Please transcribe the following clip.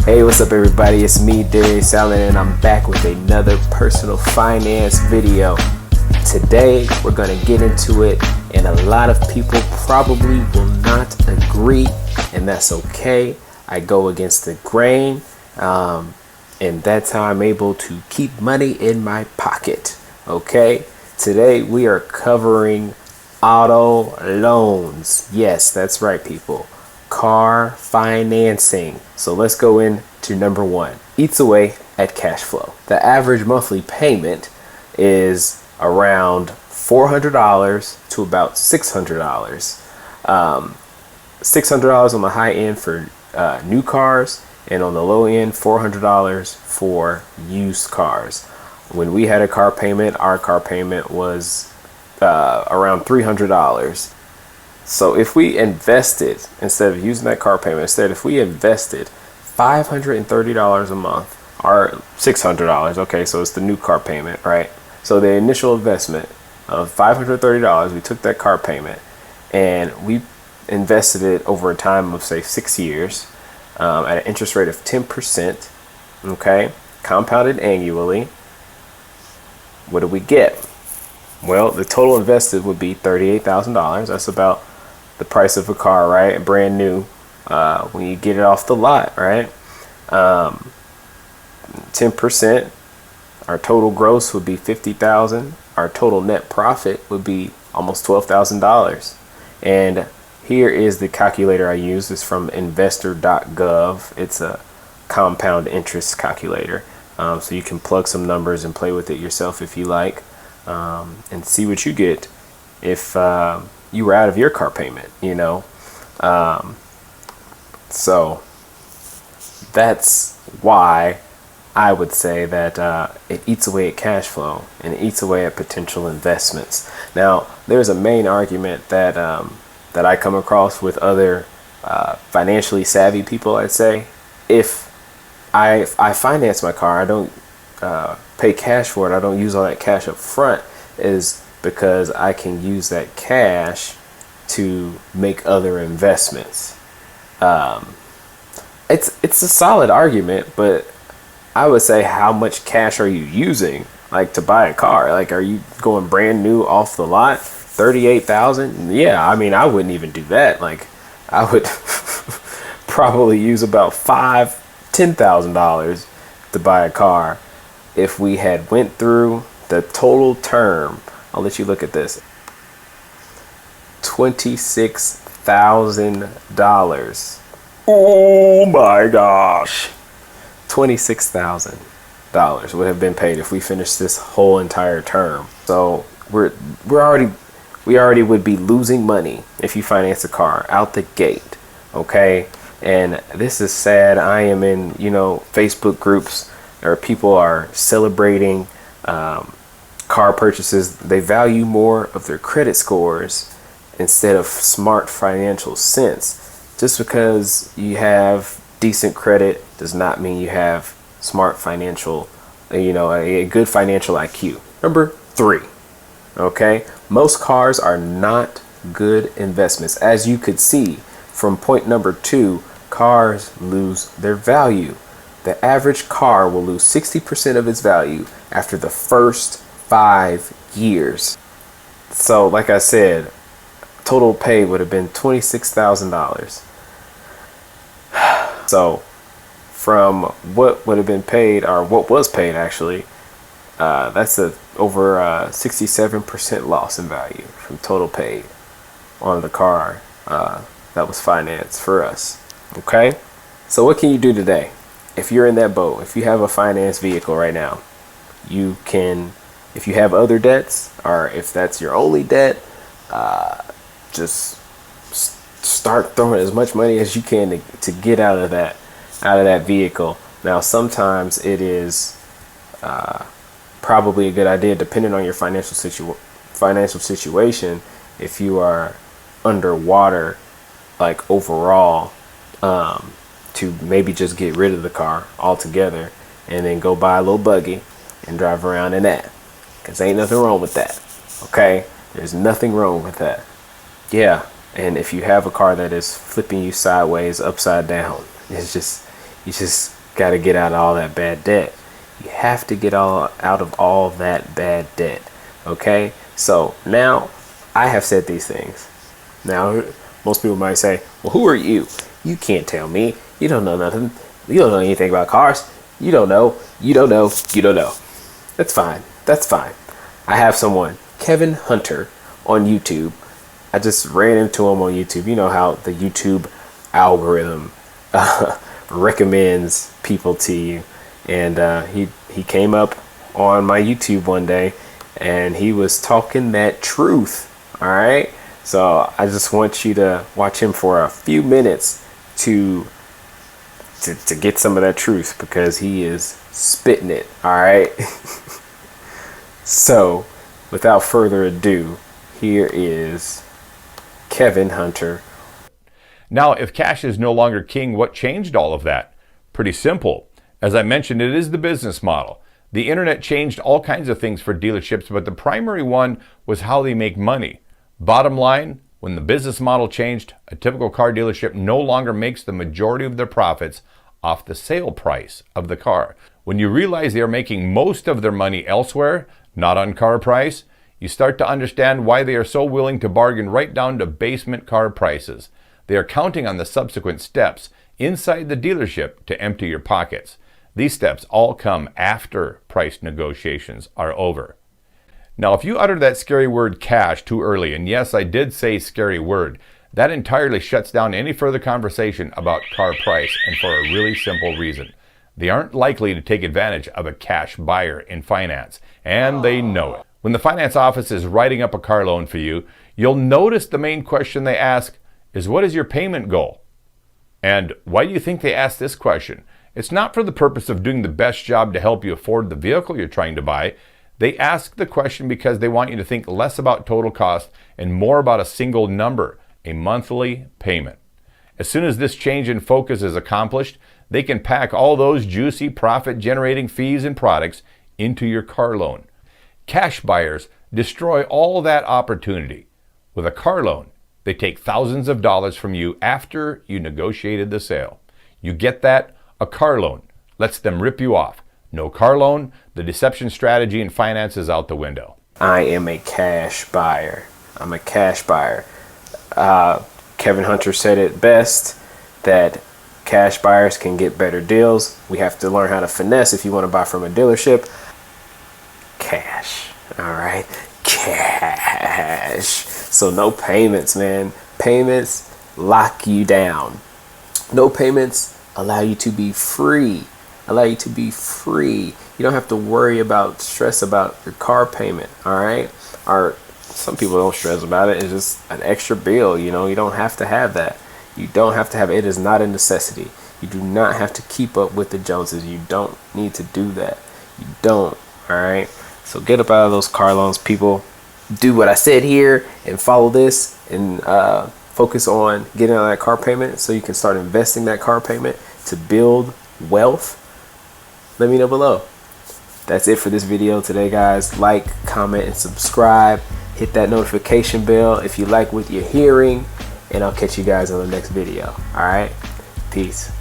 Hey, what's up everybody? It's me, Darius, and I'm back with another personal finance video. Today, we're going to get into it, and a lot of people probably will not agree, and that's okay. I go against the grain, and that's how I'm able to keep money in my pocket, okay? Today, we are covering auto loans. Yes, that's right, people. Car financing. So let's go into number one. Eats away at cash flow. The average monthly payment is around $400 to about $600. $600 on the high end for new cars, and on the low end, $400 for used cars. When we had a car payment, our car payment was around $300. So if we invested, instead of using that car payment, if we invested $530 a month, or $600, okay, so it's the new car payment, right? So the initial investment of $530, we took that car payment and we invested it over a time of, say, 6 years at an interest rate of 10%, okay, compounded annually. What do we get? Well, the total invested would be $38,000. That's about the price of a car, right? Brand new, when you get it off the lot, right? 10%, our total gross would be $50,000. Our total net profit would be almost $12,000. And here is the calculator I use. It's from investor.gov. It's a compound interest calculator. So you can plug some numbers and play with it yourself if you like, and see what you get if you were out of your car payment, you know. So that's why I would say that it eats away at cash flow and it eats away at potential investments. Now, there's a main argument that that I come across with other financially savvy people. I'd say if I finance my car, I don't pay cash for it, I don't use all that cash up front, is because I can use that cash to make other investments. It's a solid argument, but I would say, how much cash are you using, like, to buy a car? Like, are you going brand new off the lot, $38,000? Yeah, I mean, I wouldn't even do that. Like, I would probably use about $10,000 to buy a car. If we had went through the total term, I'll let you look at this. $26,000. Oh my gosh. $26,000 would have been paid if we finished this whole entire term. So we already would be losing money if you finance a car out the gate. Okay. And this is sad. I am in, Facebook groups where people are celebrating car purchases. They value more of their credit scores instead of smart financial sense. Just because you have decent credit does not mean you have smart financial, a good financial IQ. Number 3, okay? Most cars are not good investments. As you could see from point number 2, cars lose their value. The average car will lose 60% of its value after the first 5 years. So, like I said, total pay would have been $26,000. So, from what would have been paid, or what was paid actually, that's over 67% loss in value from total paid on the car that was financed for us. Okay, so what can you do today? If you're in that boat, if you have a finance vehicle right now, you can, if you have other debts, or if that's your only debt, just start throwing as much money as you can to get out of that vehicle. Now, sometimes it is probably a good idea, depending on your financial situation, if you are underwater, like, overall, to maybe just get rid of the car altogether and then go buy a little buggy and drive around in that, because ain't nothing wrong with that. Okay, there's nothing wrong with that. Yeah, and if you have a car that is flipping you sideways, upside down, it's just, You just got to get out of all that bad debt. You have to get out of all that bad debt. Okay? So now I have said these things. Now, most people might say, well, who are you? You can't tell me. You don't know nothing. You don't know anything about cars. You don't know. You don't know. You don't know. That's fine. That's fine. I have someone, Kevin Hunter, on YouTube. I just ran into him on YouTube. You know how the YouTube algorithm recommends people to you. And he came up on my YouTube one day, and he was talking that truth. All right. So I just want you to watch him for a few minutes to get some of that truth, because he is spitting it. All right. So without further ado, here is Kevin Hunter. Now, if cash is no longer king, what changed all of that? Pretty simple. As I mentioned, it is the business model. The internet changed all kinds of things for dealerships, but the primary one was how they make money. Bottom line, when the business model changed, a typical car dealership no longer makes the majority of their profits off the sale price of the car. When you realize they are making most of their money elsewhere, not on car price, you start to understand why they are so willing to bargain right down to basement car prices. They are counting on the subsequent steps inside the dealership to empty your pockets. These steps all come after price negotiations are over. Now, if you utter that scary word cash too early, and yes, I did say scary word, that entirely shuts down any further conversation about car price, and for a really simple reason. They aren't likely to take advantage of a cash buyer in finance, and they know it. When the finance office is writing up a car loan for you, you'll notice the main question they ask is, what is your payment goal? And why do you think they ask this question? It's not for the purpose of doing the best job to help you afford the vehicle you're trying to buy. They ask the question because they want you to think less about total cost and more about a single number, a monthly payment. As soon as this change in focus is accomplished, they can pack all those juicy profit-generating fees and products into your car loan. Cash buyers destroy all that opportunity. With a car loan, they take thousands of dollars from you after you negotiated the sale. You get that? A car loan lets them rip you off. No car loan, the deception strategy in finance is out the window. I am a cash buyer. I'm a cash buyer. Kevin Hunter said it best, that cash buyers can get better deals. We have to learn how to finesse if you want to buy from a dealership. Cash. All right. Cash. So no payments, man. Payments lock you down. No payments allow you to be free. Allow you to be free. You don't have to worry about, stress about your car payment. All right. Or some people don't stress about it. It's just an extra bill. You know, you don't have to have that. You don't have to have it. It is not a necessity. You do not have to keep up with the Joneses. You don't need to do that. You don't. All right. So get up out of those car loans, people. Do what I said here and follow this, and focus on getting on that car payment so you can start investing that car payment to build wealth. Let me know below. That's it for this video today, guys. Like, comment, and subscribe. Hit that notification bell if you like what you're hearing, and I'll catch you guys on the next video. All right. Peace.